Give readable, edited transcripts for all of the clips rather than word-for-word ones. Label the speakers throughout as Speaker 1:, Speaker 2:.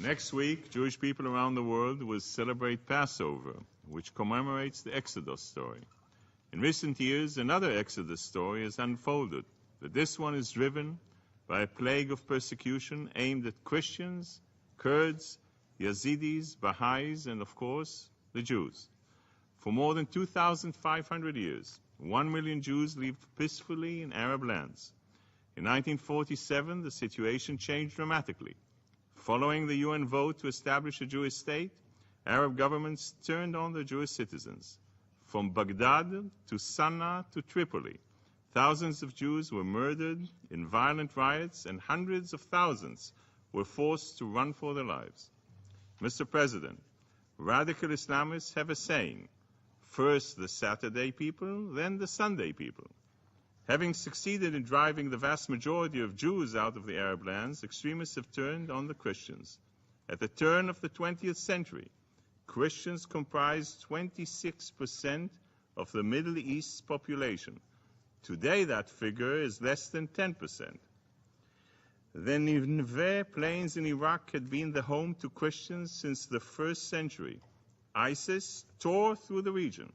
Speaker 1: Next week, Jewish people around the world will celebrate Passover, which commemorates the Exodus story. In recent years, another Exodus story has unfolded, but this one is driven by a plague of persecution aimed at Christians, Kurds, Yazidis, Bahais, and of course, the Jews. For more than 2,500 years, 1 million Jews lived peacefully in Arab lands. In 1947, the situation changed dramatically. Following the UN vote to establish a Jewish state, Arab governments turned on their Jewish citizens. From Baghdad to Sana'a to Tripoli, thousands of Jews were murdered in violent riots, and hundreds of thousands were forced to run for their lives. Mr. President, radical Islamists have a saying, first the Saturday people, then the Sunday people. Having succeeded in driving the vast majority of Jews out of the Arab lands, extremists have turned on the Christians. At the turn of the 20th century, Christians comprised 26% of the Middle East's population. Today, that figure is less than 10%. The Nineveh plains in Iraq had been the home to Christians since the 1st century. ISIS tore through the region,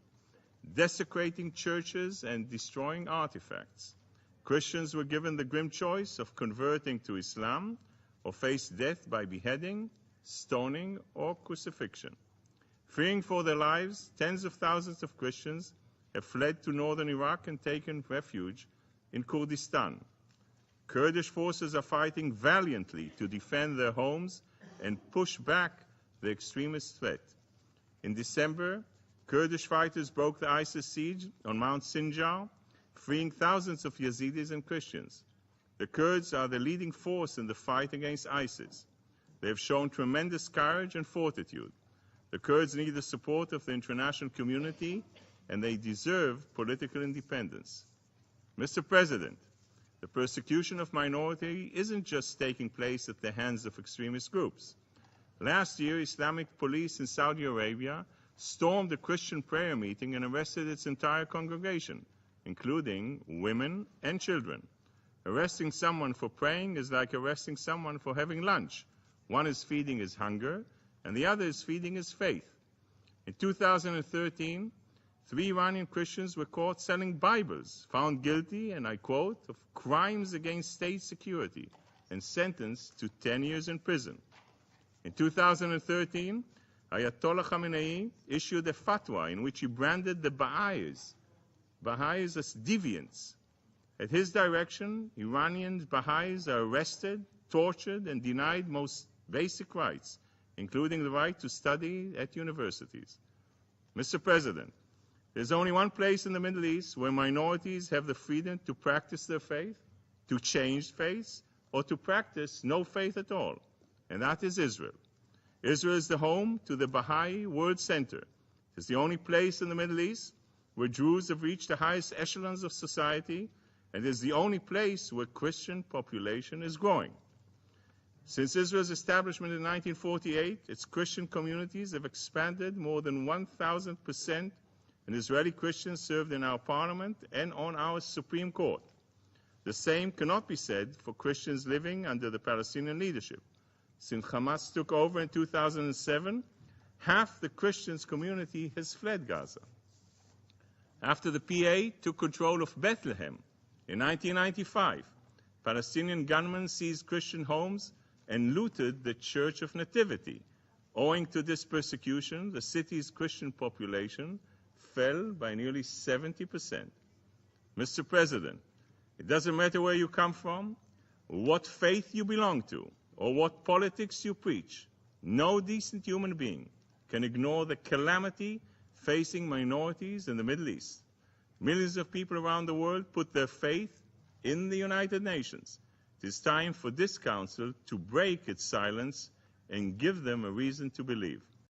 Speaker 1: desecrating churches and destroying artifacts. Christians were given the grim choice of converting to Islam or face death by beheading, stoning, or crucifixion. Fearing for their lives, tens of thousands of Christians have fled to northern Iraq and taken refuge in Kurdistan. Kurdish forces are fighting valiantly to defend their homes and push back the extremist threat. In December, Kurdish fighters broke the ISIS siege on Mount Sinjar, freeing thousands of Yazidis and Christians. The Kurds are the leading force in the fight against ISIS. They have shown tremendous courage and fortitude. The Kurds need the support of the international community, and they deserve political independence. Mr. President, the persecution of minority isn't just taking place at the hands of extremist groups. Last year, Islamic police in Saudi Arabia stormed a Christian prayer meeting and arrested its entire congregation, including women and children. Arresting someone for praying is like arresting someone for having lunch. One is feeding his hunger, and the other is feeding his faith. In 2013, 3 Iranian Christians were caught selling Bibles, found guilty, and I quote, of crimes against state security, and sentenced to 10 years in prison. In 2013, Ayatollah Khamenei issued a fatwa in which he branded the Bahais as deviants. At his direction, Iranian Bahais are arrested, tortured, and denied most basic rights, including the right to study at universities. Mr. President, there's only one place in the Middle East where minorities have the freedom to practice their faith, to change faiths, or to practice no faith at all, and that is Israel. Israel is the home to the Bahai World Center. It is the only place in the Middle East where Jews have reached the highest echelons of society, and is the only place where Christian population is growing. Since Israel's establishment in 1948, its Christian communities have expanded more than 1,000%, and Israeli Christians served in our parliament and on our Supreme Court. The same cannot be said for Christians living under the Palestinian leadership. Since Hamas took over in 2007, half the Christians community has fled Gaza. After the PA took control of Bethlehem in 1995, Palestinian gunmen seized Christian homes and looted the Church of Nativity. Owing to this persecution, the city's Christian population fell by nearly 70%. Mr. President, it doesn't matter where you come from, what faith you belong to, or what politics you preach. No decent human being can ignore the calamity facing minorities in the Middle East. Millions of people around the world put their faith in the United Nations. It is time for this Council to break its silence and give them a reason to believe.